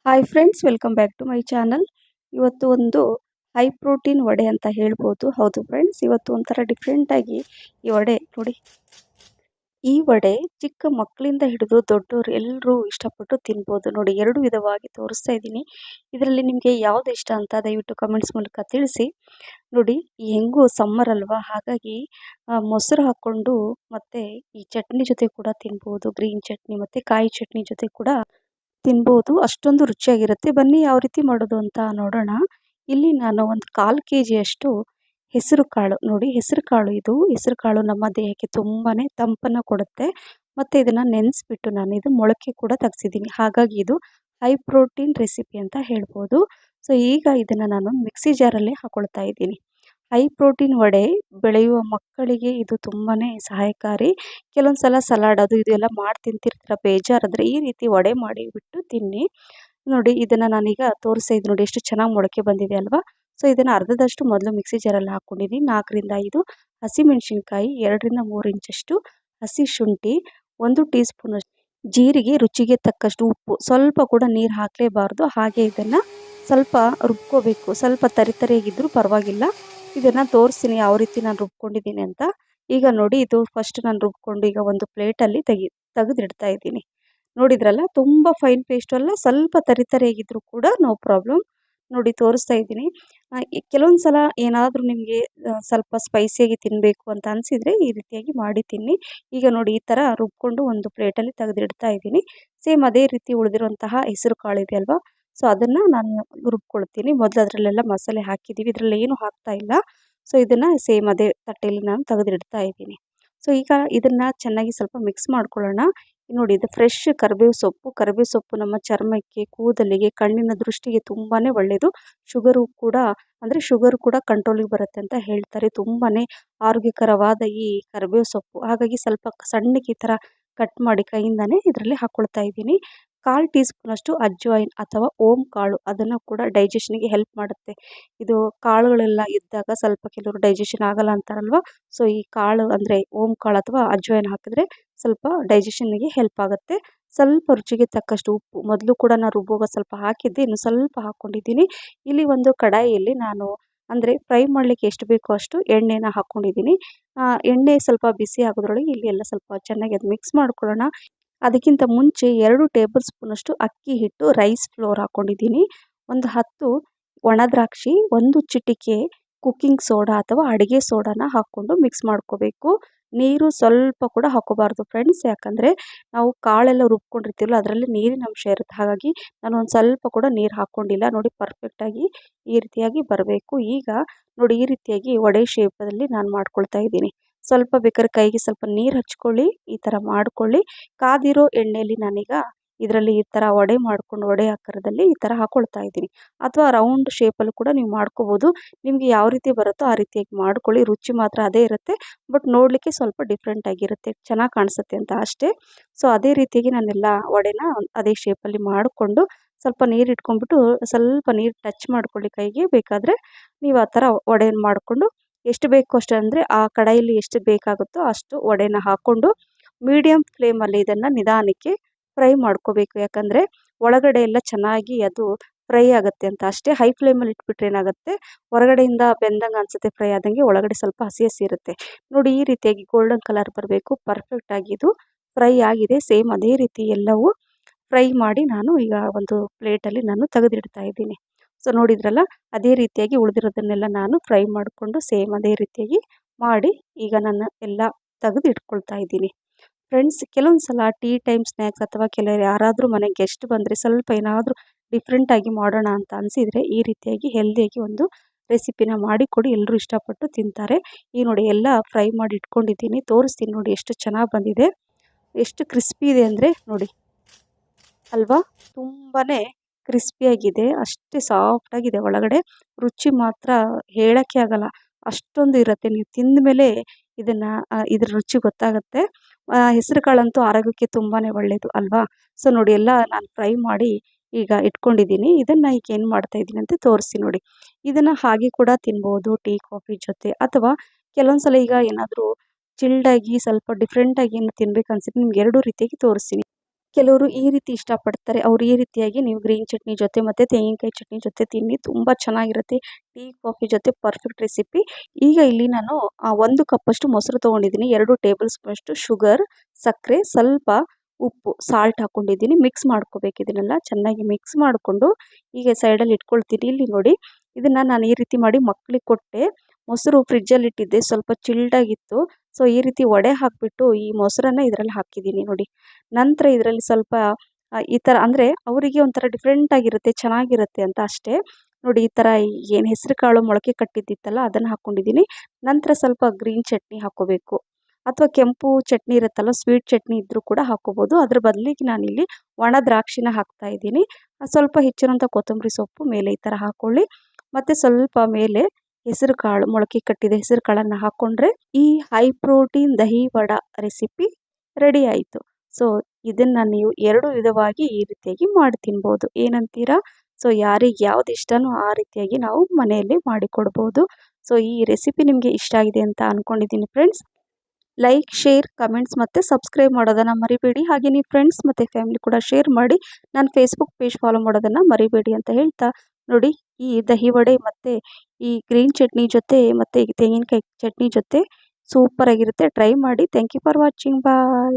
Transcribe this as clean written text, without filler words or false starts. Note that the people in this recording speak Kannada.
Hi friends, welcome back to my channel. ಇವತ್ತು ಒಂದು ಹೈ ಪ್ರೋಟೀನ್ ವಡೆ ಅಂತ ಹೇಳ್ಬೋದು. ಹೌದು ಫ್ರೆಂಡ್ಸ್, ಇವತ್ತು ಒಂಥರ ಡಿಫ್ರೆಂಟಾಗಿ ಈ ವಡೆ ನೋಡಿ. ಈ ವಡೆ ಚಿಕ್ಕ ಮಕ್ಕಳಿಂದ ಹಿಡಿದು ದೊಡ್ಡವರು ಎಲ್ಲರೂ ಇಷ್ಟಪಟ್ಟು ತಿನ್ಬೋದು. ನೋಡಿ, ಎರಡು ವಿಧವಾಗಿ ತೋರಿಸ್ತಾ ಇದ್ದೀನಿ. ಇದರಲ್ಲಿ ನಿಮಗೆ ಯಾವ್ದು ಇಷ್ಟ ಅಂತ ದಯವಿಟ್ಟು ಕಮೆಂಟ್ಸ್ ಮೂಲಕ ತಿಳಿಸಿ. ನೋಡಿ, ಹೆಂಗೂ ಸಮ್ಮರ್ ಅಲ್ವಾ, ಹಾಗಾಗಿ ಮೊಸರು ಹಾಕ್ಕೊಂಡು ಮತ್ತು ಈ ಚಟ್ನಿ ಜೊತೆ ಕೂಡ ತಿನ್ಬೋದು. ಗ್ರೀನ್ ಚಟ್ನಿ ಮತ್ತು ಕಾಯಿ ಚಟ್ನಿ ಜೊತೆ ಕೂಡ ತಿನ್ಬೋದು. ಅಷ್ಟೊಂದು ರುಚಿಯಾಗಿರುತ್ತೆ. ಬನ್ನಿ ಯಾವ ರೀತಿ ಮಾಡೋದು ಅಂತ ನೋಡೋಣ. ಇಲ್ಲಿ ನಾನು ಒಂದು 1/4 kg ಹೆಸರು ಕಾಳು, ನೋಡಿ ಹೆಸರು ಕಾಳು, ಇದು ಹೆಸರು ಕಾಳು ನಮ್ಮ ದೇಹಕ್ಕೆ ತುಂಬಾ ತಂಪನ್ನು ಕೊಡುತ್ತೆ. ಮತ್ತು ಇದನ್ನು ನೆನೆಸ್ಬಿಟ್ಟು ನಾನು ಇದು ಮೊಳಕೆ ಕೂಡ ತೆಗ್ಸಿದ್ದೀನಿ. ಹಾಗಾಗಿ ಇದು ಹೈ ಪ್ರೋಟೀನ್ ರೆಸಿಪಿ ಅಂತ ಹೇಳ್ಬೋದು. ಸೊ ಈಗ ಇದನ್ನು ನಾನು ಮಿಕ್ಸಿ ಜಾರಲ್ಲಿ ಹಾಕೊಳ್ತಾ ಇದ್ದೀನಿ. ಹೈ ಪ್ರೋಟೀನ್ ವಡೆ ಬೆಳೆಯುವ ಮಕ್ಕಳಿಗೆ ಇದು ತುಂಬಾ ಸಹಾಯಕಾರಿ. ಕೆಲವೊಂದು ಸಲ ಸಲಾಡ್ ಅದು ಇದು ಎಲ್ಲ ಮಾಡಿ ತಿಂತಿರ್ತೀರ, ಬೇಜಾರಾದರೆ ಈ ರೀತಿ ವಡೆ ಮಾಡಿಬಿಟ್ಟು ತಿನ್ನಿ. ನೋಡಿ, ಇದನ್ನು ನಾನೀಗ ತೋರಿಸ್ತಾ ಇದ್ದೀನಿ. ನೋಡಿ ಎಷ್ಟು ಚೆನ್ನಾಗಿ ಮೊಳಕೆ ಬಂದಿದೆ ಅಲ್ವಾ. ಸೊ ಇದನ್ನು ಅರ್ಧದಷ್ಟು ಮೊದಲು ಮಿಕ್ಸಿ ಜಾರಲ್ಲಿ ಹಾಕ್ಕೊಂಡಿದ್ದೀನಿ. 4ರಿಂದ 5 ಹಸಿಮೆಣಸಿನ್ಕಾಯಿ, 2ರಿಂದ 3 ಇಂಚಷ್ಟು ಹಸಿ ಶುಂಠಿ, 1 ಟೀ ಸ್ಪೂನಷ್ಟು ಜೀರಿಗೆ, ರುಚಿಗೆ ತಕ್ಕಷ್ಟು ಉಪ್ಪು, ಸ್ವಲ್ಪ ಕೂಡ ನೀರು ಹಾಕಲೇಬಾರ್ದು. ಹಾಗೆ ಇದನ್ನು ಸ್ವಲ್ಪ ರುಬ್ಕೋಬೇಕು. ಸ್ವಲ್ಪ ತರಿತರಿಯಾಗಿದ್ದರೂ ಪರವಾಗಿಲ್ಲ. ಇದನ್ನು ತೋರಿಸ್ತೀನಿ ಯಾವ ರೀತಿ ನಾನು ರುಬ್ಕೊಂಡಿದ್ದೀನಿ ಅಂತ. ಈಗ ನೋಡಿ, ಇದು ಫಸ್ಟ್ ನಾನು ರುಬ್ಕೊಂಡು ಈಗ ಒಂದು ಪ್ಲೇಟಲ್ಲಿ ತೆಗೆದಿಡ್ತಾ ಇದ್ದೀನಿ. ನೋಡಿದ್ರಲ್ಲ, ತುಂಬ ಫೈನ್ ಪೇಸ್ಟ್ ಅಲ್ಲ, ಸ್ವಲ್ಪ ತರಿತರಿಯಾಗಿದ್ದರೂ ಕೂಡ ನೋ ಪ್ರಾಬ್ಲಮ್. ನೋಡಿ ತೋರಿಸ್ತಾ ಇದ್ದೀನಿ. ಕೆಲವೊಂದು ಸಲ ಏನಾದರೂ ನಿಮಗೆ ಸ್ವಲ್ಪ ಸ್ಪೈಸಿಯಾಗಿ ತಿನ್ನಬೇಕು ಅಂತ ಅನಿಸಿದರೆ ಈ ರೀತಿಯಾಗಿ ಮಾಡಿ ತಿನ್ನಿ. ಈಗ ನೋಡಿ, ಈ ಥರ ರುಬ್ಕೊಂಡು ಒಂದು ಪ್ಲೇಟಲ್ಲಿ ತೆಗೆದಿಡ್ತಾ ಇದ್ದೀನಿ. ಸೇಮ್ ಅದೇ ರೀತಿ ಉಳಿದಿರುವಂತಹ ಹೆಸರು ಕಾಳು ಇದೆ ಅಲ್ವಾ, ಸೊ ಅದನ್ನು ನಾನು ರುಬ್ಕೊಳ್ತೀನಿ. ಮೊದಲು ಅದರಲ್ಲೆಲ್ಲ ಮಸಾಲೆ ಹಾಕಿದ್ದೀವಿ, ಇದರಲ್ಲಿ ಏನು ಹಾಕ್ತಾ ಇಲ್ಲ. ಸೊ ಇದನ್ನು ಸೇಮ್ ಅದೇ ತಟ್ಟೆಯಲ್ಲಿ ನಾನು ತೆಗೆದಿಡ್ತಾ ಇದ್ದೀನಿ. ಸೊ ಈಗ ಇದನ್ನು ಚೆನ್ನಾಗಿ ಸ್ವಲ್ಪ ಮಿಕ್ಸ್ ಮಾಡ್ಕೊಳ್ಳೋಣ. ನೋಡಿ, ಇದು ಫ್ರೆಶ್ ಕರಿಬೇವು ಸೊಪ್ಪು ನಮ್ಮ ಚರ್ಮಕ್ಕೆ, ಕೂದಲಿಗೆ, ಕಣ್ಣಿನ ದೃಷ್ಟಿಗೆ ತುಂಬಾ ಒಳ್ಳೆಯದು. ಶುಗರು ಕೂಡ ಕಂಟ್ರೋಲಿಗೆ ಬರುತ್ತೆ ಅಂತ ಹೇಳ್ತಾರೆ. ತುಂಬಾ ಆರೋಗ್ಯಕರವಾದ ಈ ಕರಿಬೇವು ಸೊಪ್ಪು. ಹಾಗಾಗಿ ಸ್ವಲ್ಪ ಸಣ್ಣಗೆ ಈ ಥರ ಕಟ್ ಮಾಡಿ ಕೈಯಿಂದನೇ ಇದರಲ್ಲಿ ಹಾಕ್ಕೊಳ್ತಾ ಇದ್ದೀನಿ. 1/4 ಟೀ ಸ್ಪೂನಷ್ಟು ಅಜ್ವಾಯಿನ್ ಅಥವಾ ಓಂ ಕಾಳು, ಅದನ್ನು ಕೂಡ ಡೈಜೆಷನ್ಗೆ ಹೆಲ್ಪ್ ಮಾಡುತ್ತೆ. ಇದು ಕಾಳುಗಳೆಲ್ಲ ಇದ್ದಾಗ ಸ್ವಲ್ಪ ಕೆಲವರು ಡೈಜೆಷನ್ ಆಗಲ್ಲ ಅಂತಾರಲ್ವ. ಸೊ ಈ ಕಾಳು ಅಂದರೆ ಓಂ ಕಾಳು ಅಥವಾ ಅಜ್ವಾಯಿನ್ ಹಾಕಿದ್ರೆ ಸ್ವಲ್ಪ ಡೈಜೆಷನ್ಗೆ ಹೆಲ್ಪ್ ಆಗುತ್ತೆ. ಸ್ವಲ್ಪ ರುಚಿಗೆ ತಕ್ಕಷ್ಟು ಉಪ್ಪು, ಮೊದಲು ಕೂಡ ನಾನು ರುಬ್ಬುವಾಗ ಸ್ವಲ್ಪ ಹಾಕಿದ್ದೆ, ಇನ್ನು ಸ್ವಲ್ಪ ಹಾಕ್ಕೊಂಡಿದ್ದೀನಿ. ಇಲ್ಲಿ ಒಂದು ಕಡಾಯಿಯಲ್ಲಿ ನಾನು ಅಂದರೆ ಫ್ರೈ ಮಾಡಲಿಕ್ಕೆ ಎಷ್ಟು ಬೇಕೋ ಅಷ್ಟು ಎಣ್ಣೆನ ಹಾಕ್ಕೊಂಡಿದ್ದೀನಿ. ಎಣ್ಣೆ ಸ್ವಲ್ಪ ಬಿಸಿ ಆಗೋದ್ರೊಳಗೆ ಇಲ್ಲಿ ಎಲ್ಲ ಸ್ವಲ್ಪ ಚೆನ್ನಾಗಿ ಅದು ಮಿಕ್ಸ್ ಮಾಡ್ಕೊಳ್ಳೋಣ. ಅದಕ್ಕಿಂತ ಮುಂಚೆ 2 ಟೇಬಲ್ ಸ್ಪೂನಷ್ಟು ಅಕ್ಕಿ ಹಿಟ್ಟು, ರೈಸ್ ಫ್ಲೋರ್ ಹಾಕ್ಕೊಂಡಿದ್ದೀನಿ. ಒಂದು 10 ಒಣ ದ್ರಾಕ್ಷಿ, 1 ಚಿಟಿಕೆ ಕುಕ್ಕಿಂಗ್ ಸೋಡಾ ಅಥವಾ ಅಡುಗೆ ಸೋಡಾನ ಹಾಕ್ಕೊಂಡು ಮಿಕ್ಸ್ ಮಾಡ್ಕೋಬೇಕು. ನೀರು ಸ್ವಲ್ಪ ಕೂಡ ಹಾಕೋಬಾರ್ದು ಫ್ರೆಂಡ್ಸ್, ಯಾಕಂದರೆ ನಾವು ಕಾಳೆಲ್ಲ ರುಬ್ಕೊಂಡಿರ್ತೀವಲ್ಲ ಅದರಲ್ಲಿ ನೀರಿನ ಅಂಶ ಇರುತ್ತೆ. ಹಾಗಾಗಿ ನಾನು ಒಂದು ಸ್ವಲ್ಪ ಕೂಡ ನೀರು ಹಾಕ್ಕೊಂಡಿಲ್ಲ. ನೋಡಿ, ಪರ್ಫೆಕ್ಟಾಗಿ ಈ ರೀತಿಯಾಗಿ ಬರಬೇಕು. ಈಗ ನೋಡಿ, ಈ ರೀತಿಯಾಗಿ ವಡೆ ಶೇಪಲ್ಲಿ ನಾನು ಮಾಡ್ಕೊಳ್ತಾ ಇದ್ದೀನಿ. ಸ್ವಲ್ಪ ಬೇಕಾದ್ರೆ ಕೈಗೆ ಸ್ವಲ್ಪ ನೀರು ಹಚ್ಕೊಳ್ಳಿ, ಈ ಥರ ಮಾಡ್ಕೊಳ್ಳಿ. ಕಾದಿರೋ ಎಣ್ಣೆಯಲ್ಲಿ ನಾನೀಗ ಇದರಲ್ಲಿ ಈ ಥರ ವಡೆ ಮಾಡ್ಕೊಂಡು ವಡೆ ಆಕಾರದಲ್ಲಿ ಈ ಥರ ಹಾಕ್ಕೊಳ್ತಾ ಇದ್ದೀನಿ. ಅಥವಾ ರೌಂಡ್ ಶೇಪಲ್ಲಿ ಕೂಡ ನೀವು ಮಾಡ್ಕೋಬೋದು. ನಿಮಗೆ ಯಾವ ರೀತಿ ಬರುತ್ತೋ ಆ ರೀತಿಯಾಗಿ ಮಾಡ್ಕೊಳ್ಳಿ. ರುಚಿ ಮಾತ್ರ ಅದೇ ಇರುತ್ತೆ, ಬಟ್ ನೋಡಲಿಕ್ಕೆ ಸ್ವಲ್ಪ ಡಿಫ್ರೆಂಟ್ ಆಗಿರುತ್ತೆ, ಚೆನ್ನಾಗಿ ಕಾಣಿಸುತ್ತೆ ಅಂತ ಅಷ್ಟೇ. ಸೊ ಅದೇ ರೀತಿಯಾಗಿ ನಾನೆಲ್ಲ ವಡೆನ ಅದೇ ಶೇಪಲ್ಲಿ ಮಾಡಿಕೊಂಡು ಸ್ವಲ್ಪ ನೀರು ಇಟ್ಕೊಂಡ್ಬಿಟ್ಟು ಸ್ವಲ್ಪ ನೀರು ಟಚ್ ಮಾಡ್ಕೊಳ್ಳಿ ಕೈಗೆ. ಬೇಕಾದರೆ ನೀವು ಆ ಥರ ವಡೆಯನ್ನು ಮಾಡಿಕೊಂಡು ಎಷ್ಟು ಬೇಕು ಅಷ್ಟು, ಅಂದರೆ ಆ ಕಡಾಯಲ್ಲಿ ಎಷ್ಟು ಬೇಕಾಗುತ್ತೋ ಅಷ್ಟು ವಡೆನ ಹಾಕ್ಕೊಂಡು ಮೀಡಿಯಮ್ ಫ್ಲೇಮಲ್ಲಿ ಇದನ್ನು ನಿಧಾನಕ್ಕೆ ಫ್ರೈ ಮಾಡ್ಕೋಬೇಕು. ಯಾಕಂದರೆ ಒಳಗಡೆ ಎಲ್ಲ ಚೆನ್ನಾಗಿ ಅದು ಫ್ರೈ ಆಗುತ್ತೆ ಅಂತ ಅಷ್ಟೇ. ಹೈ ಫ್ಲೇಮಲ್ಲಿ ಇಟ್ಬಿಟ್ರೆ ಏನಾಗುತ್ತೆ, ಹೊರಗಡೆಯಿಂದ ಬೆಂದಂಗೆ ಅನಿಸುತ್ತೆ, ಫ್ರೈ ಆದಂಗೆ ಒಳಗಡೆ ಸ್ವಲ್ಪ ಹಸಿ ಹಸಿ ಇರುತ್ತೆ. ನೋಡಿ, ಈ ರೀತಿಯಾಗಿ ಗೋಲ್ಡನ್ ಕಲರ್ ಬರಬೇಕು. ಪರ್ಫೆಕ್ಟಾಗಿ ಇದು ಫ್ರೈ ಆಗಿದೆ. ಸೇಮ್ ಅದೇ ರೀತಿ ಎಲ್ಲವೂ ಫ್ರೈ ಮಾಡಿ ನಾನು ಈಗ ಒಂದು ಪ್ಲೇಟಲ್ಲಿ ನಾನು ತೆಗೆದಿಡ್ತಾ ಇದ್ದೀನಿ. ಸೊ ನೋಡಿದ್ರಲ್ಲ, ಅದೇ ರೀತಿಯಾಗಿ ಉಳಿದಿರೋದನ್ನೆಲ್ಲ ನಾನು ಫ್ರೈ ಮಾಡಿಕೊಂಡು ಸೇಮ್ ಅದೇ ರೀತಿಯಾಗಿ ಮಾಡಿ ಈಗ ನಾನು ಎಲ್ಲ ತೆಗೆದು ಇಟ್ಕೊಳ್ತಾ ಇದ್ದೀನಿ. ಫ್ರೆಂಡ್ಸ್, ಕೆಲವೊಂದು ಸಲ ಟೀ ಟೈಮ್ ಸ್ನ್ಯಾಕ್ಸ್ ಅಥವಾ ಕೆಲವರು ಯಾರಾದರೂ ಮನೆಗೆ ಗೆಸ್ಟ್ ಬಂದರೆ ಸ್ವಲ್ಪ ಏನಾದರೂ ಡಿಫ್ರೆಂಟಾಗಿ ಮಾಡೋಣ ಅಂತ ಅನಿಸಿದರೆ ಈ ರೀತಿಯಾಗಿ ಹೆಲ್ದಿಯಾಗಿ ಒಂದು ರೆಸಿಪಿನ ಮಾಡಿಕೊಡಿ, ಎಲ್ಲರೂ ಇಷ್ಟಪಟ್ಟು ತಿಂತಾರೆ. ಈ ನೋಡಿ, ಎಲ್ಲ ಫ್ರೈ ಮಾಡಿ ಇಟ್ಕೊಂಡಿದ್ದೀನಿ, ತೋರಿಸ್ತೀನಿ. ನೋಡಿ ಎಷ್ಟು ಚೆನ್ನಾಗಿ ಬಂದಿದೆ, ಎಷ್ಟು ಕ್ರಿಸ್ಪಿ ಇದೆ ಅಂದರೆ ನೋಡಿ ಅಲ್ವಾ, ತುಂಬಾ ಕ್ರಿಸ್ಪಿಯಾಗಿದೆ, ಅಷ್ಟೇ ಸಾಫ್ಟಾಗಿದೆ ಒಳಗಡೆ. ರುಚಿ ಮಾತ್ರ ಹೇಳೋಕ್ಕೆ ಆಗಲ್ಲ, ಅಷ್ಟೊಂದು ಇರುತ್ತೆ. ನೀವು ತಿಂದ ಮೇಲೆ ಇದ್ರ ರುಚಿ ಗೊತ್ತಾಗುತ್ತೆ. ಹೆಸರು ಕಾಳಂತೂ ಆರೋಗ್ಯಕ್ಕೆ ತುಂಬಾ ಒಳ್ಳೆಯದು ಅಲ್ವಾ. ಸೊ ನೋಡಿ, ಎಲ್ಲ ನಾನು ಫ್ರೈ ಮಾಡಿ ಈಗ ಇಟ್ಕೊಂಡಿದ್ದೀನಿ. ಇದನ್ನು ಈಗ ಏನು ಮಾಡ್ತಾಯಿದ್ದೀನಿ ಅಂತ ತೋರಿಸ್ತೀನಿ ನೋಡಿ. ಇದನ್ನು ಹಾಗೆ ಕೂಡ ತಿನ್ಬೋದು ಟೀ ಕಾಫಿ ಜೊತೆ, ಅಥವಾ ಕೆಲವೊಂದು ಸಲ ಈಗ ಏನಾದರೂ ಚಿಲ್ಡಾಗಿ ಸ್ವಲ್ಪ ಡಿಫ್ರೆಂಟಾಗಿ ಏನು ತಿನ್ಬೇಕು ಅನ್ಸಿದ್ರೆ ನಿಮ್ಗೆ 2 ರೀತಿಯಾಗಿ ತೋರಿಸ್ತೀನಿ. ಕೆಲವರು ಈ ರೀತಿ ಇಷ್ಟಪಡ್ತಾರೆ. ಅವ್ರು ಈ ರೀತಿಯಾಗಿ ನೀವು ಗ್ರೀನ್ ಚಟ್ನಿ ಜೊತೆ ಮತ್ತು ತೆಂಗಿನಕಾಯಿ ಚಟ್ನಿ ಜೊತೆ ತಿನ್ನಿ, ತುಂಬ ಚೆನ್ನಾಗಿರುತ್ತೆ. ಟೀ, ಕಾಫಿ ಜೊತೆ ಪರ್ಫೆಕ್ಟ್ ರೆಸಿಪಿ. ಈಗ ಇಲ್ಲಿ ನಾನು 1 ಕಪ್ಪಷ್ಟು ಮೊಸರು ತೊಗೊಂಡಿದ್ದೀನಿ, 2 ಟೇಬಲ್ ಸ್ಪೂನಷ್ಟು ಶುಗರ್, ಸಕ್ಕರೆ, ಸ್ವಲ್ಪ ಉಪ್ಪು, ಸಾಲ್ಟ್ ಹಾಕ್ಕೊಂಡಿದ್ದೀನಿ. ಮಿಕ್ಸ್ ಮಾಡ್ಕೋಬೇಕು ಇದನ್ನೆಲ್ಲ ಚೆನ್ನಾಗಿ ಮಿಕ್ಸ್ ಮಾಡಿಕೊಂಡು ಹೀಗೆ ಸೈಡಲ್ಲಿ ಇಟ್ಕೊಳ್ತೀನಿ. ಇಲ್ಲಿ ನೋಡಿ, ಇದನ್ನು ನಾನು ಈ ರೀತಿ ಮಾಡಿ ಮಕ್ಕಳಿಗೆ ಕೊಟ್ಟೆ. ಮೊಸರು ಫ್ರಿಜ್ಜಲ್ಲಿ ಇಟ್ಟಿದ್ದೆ, ಸ್ವಲ್ಪ ಚಿಲ್ಡಾಗಿತ್ತು. ಸೊ ಈ ರೀತಿ ವಡೆ ಹಾಕಿಬಿಟ್ಟು ಈ ಮೊಸರನ್ನು ಇದರಲ್ಲಿ ಹಾಕಿದ್ದೀನಿ ನೋಡಿ. ನಂತರ ಇದರಲ್ಲಿ ಸ್ವಲ್ಪ ಈ ಥರ ಅಂದರೆ ಅವರಿಗೆ ಒಂಥರ ಡಿಫ್ರೆಂಟ್ ಆಗಿರುತ್ತೆ, ಚೆನ್ನಾಗಿರುತ್ತೆ ಅಂತ ಅಷ್ಟೇ. ನೋಡಿ ಈ ಥರ ಏನು ಹೆಸರು ಕಾಳು ಮೊಳಕೆ ಕಟ್ಟಿದ್ದಿತ್ತಲ್ಲ ಅದನ್ನು ಹಾಕ್ಕೊಂಡಿದ್ದೀನಿ. ನಂತರ ಸ್ವಲ್ಪ ಗ್ರೀನ್ ಚಟ್ನಿ ಹಾಕ್ಕೋಬೇಕು, ಅಥವಾ ಕೆಂಪು ಚಟ್ನಿ ಇರುತ್ತಲ್ಲ, ಸ್ವೀಟ್ ಚಟ್ನಿ ಇದ್ದರೂ ಕೂಡ ಹಾಕ್ಕೋಬೋದು. ಅದ್ರ ಬದಲಿಗೆ ನಾನಿಲ್ಲಿ ಒಣ ದ್ರಾಕ್ಷಿನ ಹಾಕ್ತಾ ಇದ್ದೀನಿ. ಸ್ವಲ್ಪ ಹೆಚ್ಚಿರೋಂಥ ಕೊತ್ತಂಬರಿ ಸೊಪ್ಪು ಮೇಲೆ ಈ ಥರ ಹಾಕ್ಕೊಳ್ಳಿ. ಮತ್ತು ಸ್ವಲ್ಪ ಮೇಲೆ ಹೆಸರು ಕಾಳು, ಮೊಳಕೆ ಕಟ್ಟಿದ ಹೆಸರು ಕಾಳನ್ನು ಹಾಕ್ಕೊಂಡ್ರೆ ಈ high protein dahi vada recipe ready ಆಯಿತು. ಸೊ ಇದನ್ನು ನೀವು 2 ವಿಧವಾಗಿ ಈ ರೀತಿಯಾಗಿ ಮಾಡಿ ತಿನ್ಬೋದು. ಏನಂತೀರಾ? ಸೊ ಯಾರಿಗೆ ಯಾವ್ದು ಇಷ್ಟನೋ ಆ ರೀತಿಯಾಗಿ ನಾವು ಮನೆಯಲ್ಲಿ ಮಾಡಿಕೊಡ್ಬೋದು. ಸೊ ಈ ರೆಸಿಪಿ ನಿಮಗೆ ಇಷ್ಟ ಆಗಿದೆ ಅಂತ ಅಂದ್ಕೊಂಡಿದ್ದೀನಿ ಫ್ರೆಂಡ್ಸ್. ಲೈಕ್, ಶೇರ್, ಕಮೆಂಟ್ಸ್ ಮತ್ತು ಸಬ್ಸ್ಕ್ರೈಬ್ ಮಾಡೋದನ್ನು ಮರಿಬೇಡಿ. ಹಾಗೆ ನೀವು ಫ್ರೆಂಡ್ಸ್ ಮತ್ತು ಫ್ಯಾಮಿಲಿ ಕೂಡ ಶೇರ್ ಮಾಡಿ. ನಾನು ಫೇಸ್ಬುಕ್ ಪೇಜ್ ಫಾಲೋ ಮಾಡೋದನ್ನು ಮರಿಬೇಡಿ ಅಂತ ಹೇಳ್ತಾ, ನೋಡಿ ಈ ದಹಿ ವಡೆ ಮತ್ತು ಈ ಗ್ರೀನ್ ಚಟ್ನಿ ಜೊತೆ ಮತ್ತು ತೆಂಗಿನಕಾಯಿ ಚಟ್ನಿ ಜೊತೆ ಸೂಪರಾಗಿರುತ್ತೆ. ಟ್ರೈ ಮಾಡಿ. Thank you for watching. Bye.